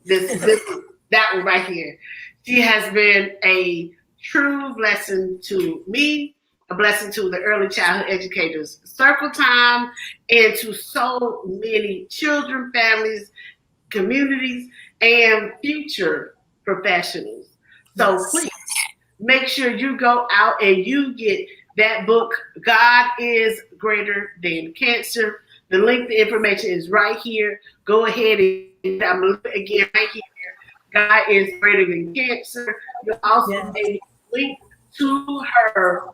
that one right here, she has been a true blessing to me, a blessing to the early childhood educators Circle Time, and to so many children, families, communities, and future professionals. So please make sure you go out and you get that book, God is Greater Than Cancer. The link, the information is right here. Go ahead and I'm looking again right here. God is Greater Than Cancer. You'll also a link to her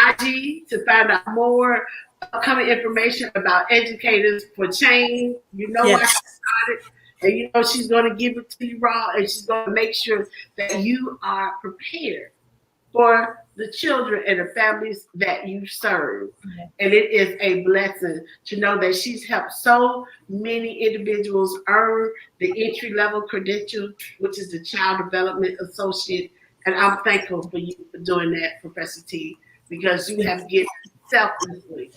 IG to find out more upcoming information about Educators for Change. You know why she started, and you know she's going to give it to you raw, and she's going to make sure that you are prepared for the children and the families that you serve. And it is a blessing to know that she's helped so many individuals earn the entry-level credential, which is the Child Development Associate. And I'm thankful for you for doing that, Professor T, because you have given selflessly,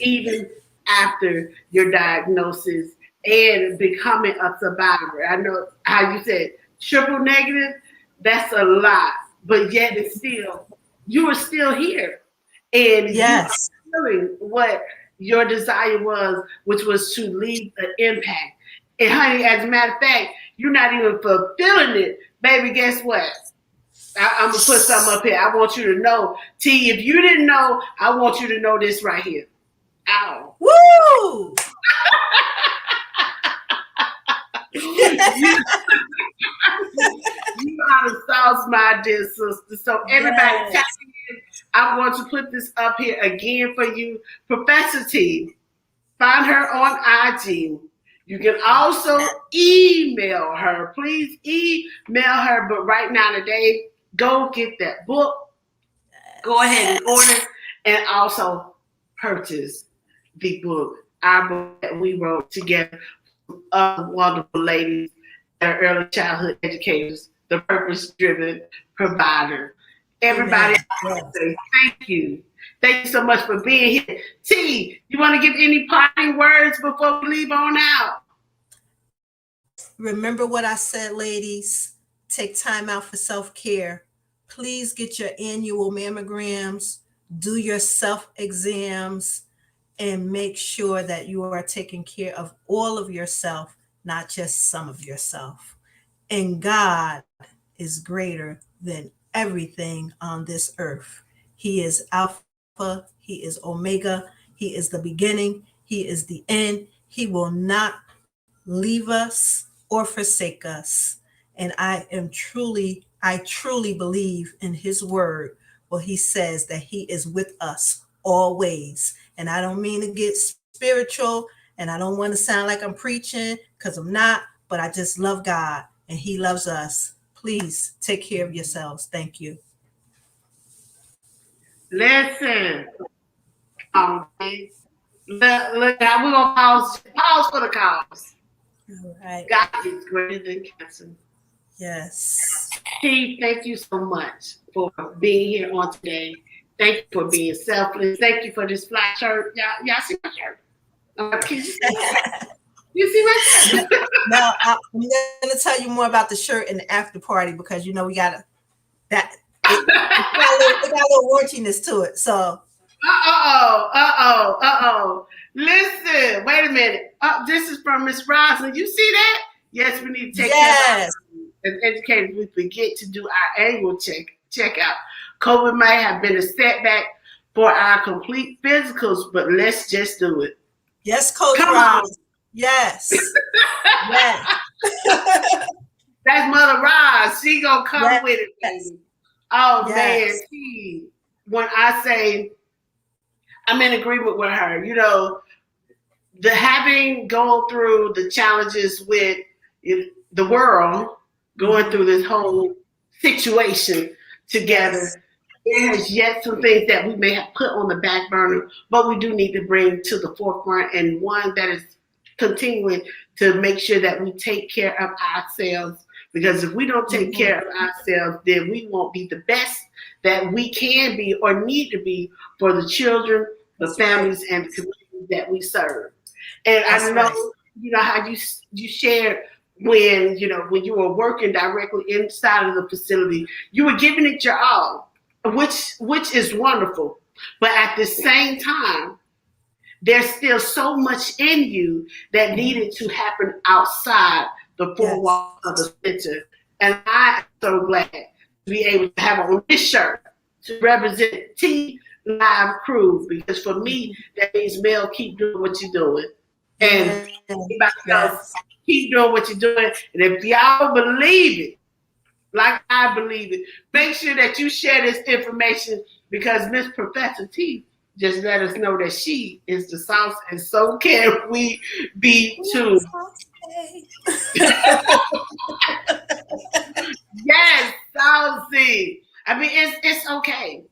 even after your diagnosis and becoming a survivor. I know how you said triple negative, that's a lot, but yet it's still, you are still here. And you are feeling what your desire was, which was to leave an impact. And honey, as a matter of fact, you're not even fulfilling it. Baby, guess what? I'm going to put something up here. I want you to know. T, if you didn't know, I want you to know this right here. Ow. Woo! You are the sauce, my dear sister. So everybody, tap in. I'm going to put this up here again for you. Professor T, find her on IG. You can also email her. Please email her. But right now today, go get that book. Go ahead and order, and also purchase the book, our book that we wrote together. Wonderful ladies that are early childhood educators, the purpose-driven provider. Everybody, say thank you. Thank you so much for being here. T, you want to give any parting words before we leave on out? Remember what I said, ladies. take time out for self-care. Please get your annual mammograms, do your self-exams, and make sure that you are taking care of all of yourself, not just some of yourself. And God is greater than everything on this earth. He is Alpha, He is Omega, He is the beginning, He is the end. He will not leave us or forsake us. And I truly believe in His word, where He says that He is with us always. And I don't mean to get spiritual, and I don't want to sound like I'm preaching, because I'm not, but I just love God and He loves us. Please take care of yourselves. Thank you. Listen. Okay. Look, we're gonna pause for the cause. All right. God is greater than cancer. Yes. Steve, thank you so much for being here on today. Thank you for being selfless. Thank you for this flat shirt. Y'all see my shirt? Can you see that? You see my shirt? Now I'm going to tell you more about the shirt in the after party, because we got it got a little raunchiness to it. So. Listen, wait a minute. This is from Miss Roslyn. You see that? Yes, we need to take care of as educators. We forget to do our annual checkout. COVID might have been a setback for our complete physicals, but let's just do it. Yes, Coach Roz. Yes. Yes. That's Mother Roz. She gonna come with it, baby. Oh man, when I say I'm in agreement with her, the having gone through the challenges with the world, going through this whole situation together, there has yet some things that we may have put on the back burner, but we do need to bring to the forefront, and one that is continuing to make sure that we take care of ourselves. Because if we don't take care of ourselves, then we won't be the best that we can be or need to be for the children, the families, and the communities that we serve. And I know, how you shared when you were working directly inside of the facility, you were giving it your all, which is wonderful. But at the same time, there's still so much in you that needed to happen outside the four walls of the center. And I'm so glad to be able to have on this shirt to represent T Live Crew, because for me, that means Mel, keep doing what you're doing. And everybody else, keep doing what you're doing. And if y'all believe it, like I believe it, make sure that you share this information, because Miss Professor T just let us know that she is the sauce, and so can we be too. Yes, saucy. I mean, it's okay.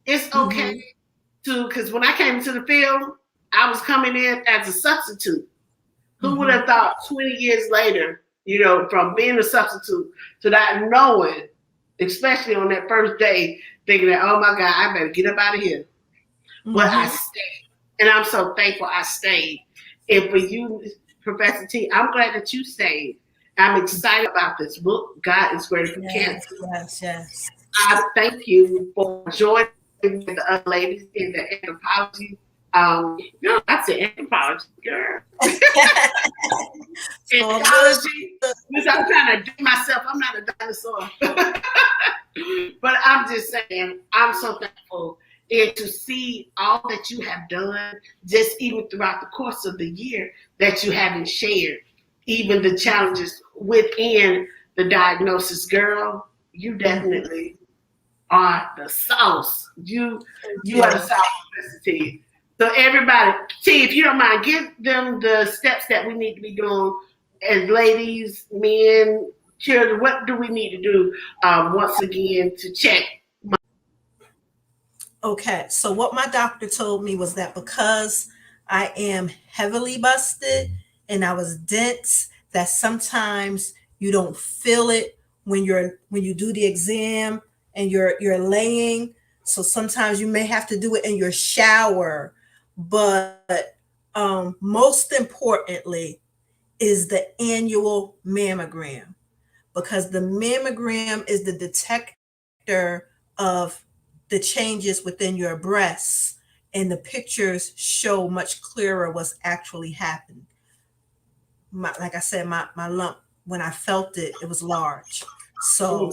It's okay because when I came into the field, I was coming in as a substitute. Who would have thought 20 years later, from being a substitute to not knowing, especially on that first day, thinking that, oh my God, I better get up out of here. But I stayed. And I'm so thankful I stayed. And for you, Professor T, I'm glad that you stayed. I'm excited about this book, God is Greater Than Cancer. Yes. I thank you for joining the other ladies in the anthropology. I said anthropology, girl. Anthropology. I'm trying to do myself. I'm not a dinosaur. But I'm just saying, I'm so thankful. And to see all that you have done, just even throughout the course of the year, that you haven't shared, even the challenges within the diagnosis, girl, you definitely are the sauce. You are the sauce, Mr. T. So everybody, T, if you don't mind, give them the steps that we need to be doing as ladies, men, children. What do we need to do once again to check? Okay, so what my doctor told me was that because I am heavily busted and I was dense, that sometimes you don't feel it when you do the exam and you're laying. So sometimes you may have to do it in your shower. But most importantly is the annual mammogram, because the mammogram is the detector of the changes within your breasts, and the pictures show much clearer what's actually happened. Like I said, my lump, when I felt it, it was large. So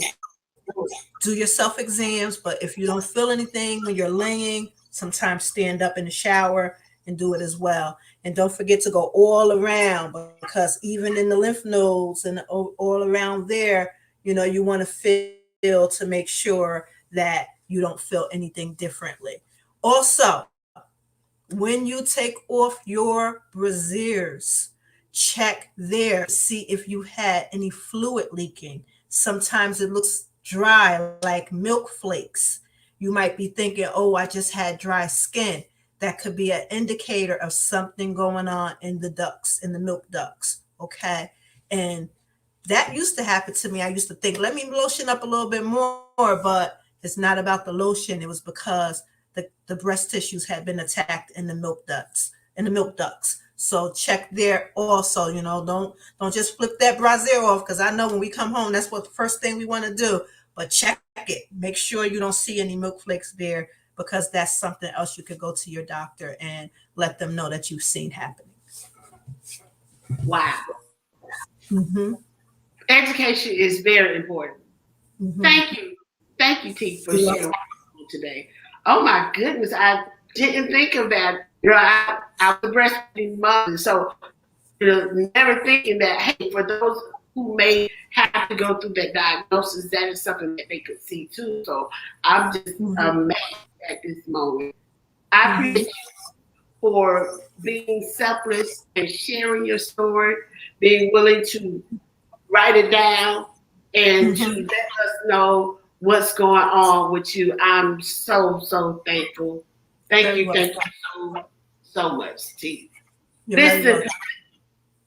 do your self exams, but if you don't feel anything when you're laying, sometimes stand up in the shower and do it as well. And don't forget to go all around, because even in the lymph nodes and all around there, you want to feel to make sure that you don't feel anything differently. Also, when you take off your brasiers, check there, see if you had any fluid leaking. Sometimes it looks dry, like milk flakes. You might be thinking, oh, I just had dry skin. That could be an indicator of something going on in the ducts, in the milk ducts. Okay. And that used to happen to me. I used to think, let me lotion up a little bit more, but it's not about the lotion. It was because the breast tissues had been attacked in the milk ducts. So check there also. Don't just flip that brassiere off, because I know when we come home, that's what the first thing we want to do. But check it. Make sure you don't see any milk flakes there, because that's something else you could go to your doctor and let them know that you've seen happening. Wow. Mm-hmm. Education is very important. Mm-hmm. Thank you, T, for sharing today. Oh my goodness, I didn't think of that. I was a breastfeeding mother, so never thinking that, hey, for those who may have to go through that diagnosis, that is something that they could see too. So I'm just amazed at this moment. I appreciate you for being selfless and sharing your story, being willing to write it down and to let us know what's going on with you. I'm so thankful. Thank you so much, T. Listen,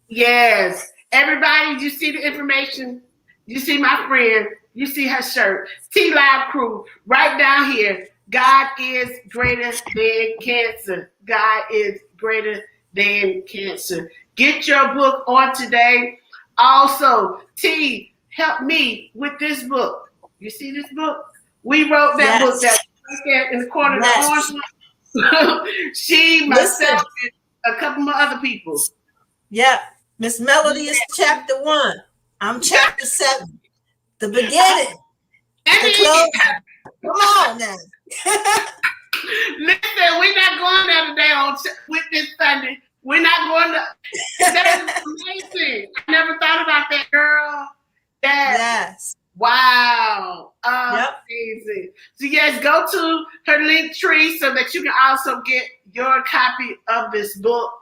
yes, everybody, you see the information. You see my friend. You see her shirt. T Live Crew, right down here. God is greater than cancer. God is greater than cancer. Get your book on today. Also, T, help me with this book. You see this book? We wrote that book that was right there in the corner of the orange one. She, myself, and a couple of other people. Yeah. Miss Melody is chapter 1. I'm chapter 7. The beginning. The close. Come on now. Listen, we're not going there today with this Sunday. We're not going to. That's amazing. I never thought about that, girl. Yes. Wow. Amazing. So yes, go to her link tree so that you can also get your copy of this book.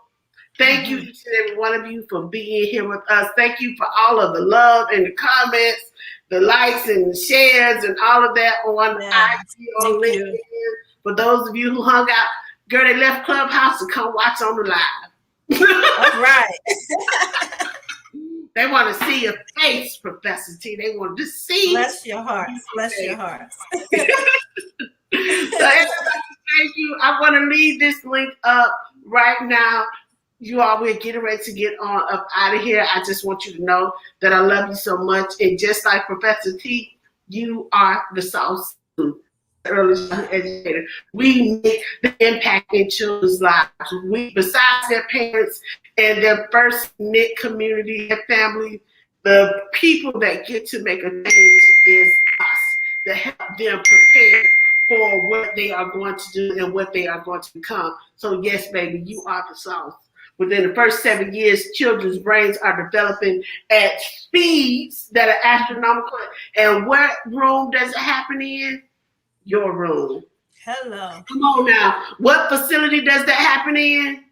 Thank you, each and every one of you, for being here with us. Thank you for all of the love and the comments, the likes and the shares and all of that on IG, on LinkedIn. For those of you who hung out, girl, they left Clubhouse to come watch on the live. All right. They want to see your face, Professor T. They want to see. Bless your heart. Bless your heart. So everybody, thank you. I want to leave this link up right now. You all, we're getting ready to get on up out of here. I just want you to know that I love you so much. And just like Professor T, you are the sauce, early childhood educator. We make the impact in children's lives. We, besides their parents and their first knit community and family, the people that get to make a change is us, to help them prepare for what they are going to do and what they are going to become. So yes, baby, you are the sauce. Within the first 7 years, children's brains are developing at speeds that are astronomical. And what room does it happen in? Your room. Hello. Come on now. What facility does that happen in?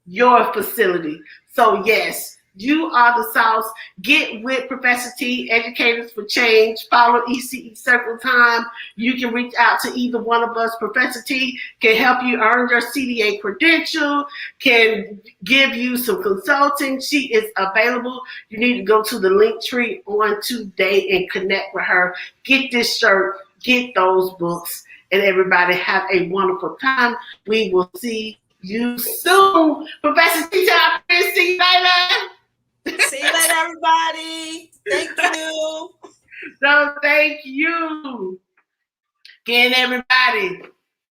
Your facility. So yes, you are the sauce. Get with Professor T, Educators for Change. Follow ECE Circle Time. You can reach out to either one of us. Professor T can help you earn your CDA credential, can give you some consulting. She is available. You need to go to the link tree on today and connect with her. Get this shirt, get those books, and everybody have a wonderful time. We will see you soon. Professor T, see you later. See you later, everybody. Thank you. So thank you. Again, everybody.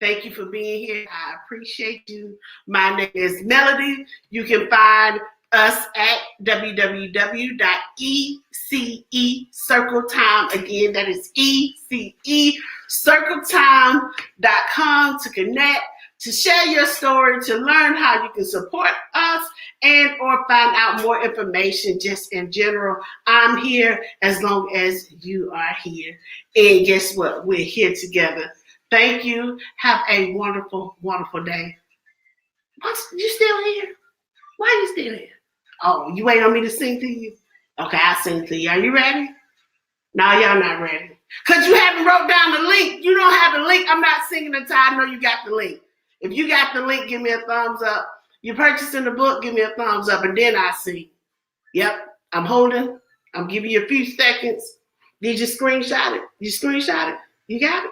Thank you for being here. I appreciate you. My name is Melody. You can find us at www.ececircletime. Again, that is ececircletime.com to connect, to share your story, to learn how you can support us, and or find out more information just in general. I'm here as long as you are here. And guess what? We're here together. Thank you. Have a wonderful, wonderful day. What? You still here? Why are you still here? Oh, you wait on me to sing to you? Okay, I'll sing to you. Are you ready? No, y'all not ready. Because you haven't wrote down the link. You don't have the link. I'm not singing until I know you got the link. If you got the link, give me a thumbs up. You're purchasing the book, give me a thumbs up, and then I sing. Yep, I'm holding. I'm giving you a few seconds. Did you screenshot it? You screenshot it? You got it?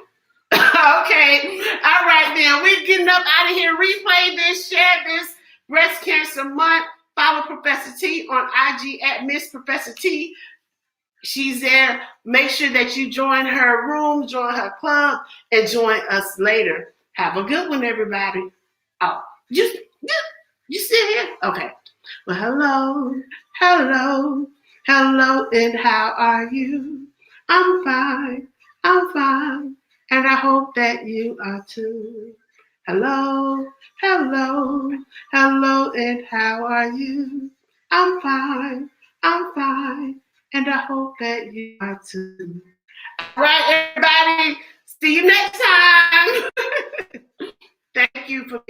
Okay. All right, then. We're getting up out of here. Replay this, share this. Breast Cancer Month. Follow Professor T on IG at Miss Professor T. She's there. Make sure that you join her room, join her club, and join us later. Have a good one, everybody. Oh, you still here? Okay. Well, hello, and how are you? I'm fine, and I hope that you are too. Hello, and how are you? I'm fine, and I hope that you are too. All right, everybody. See you next time. Thank you for being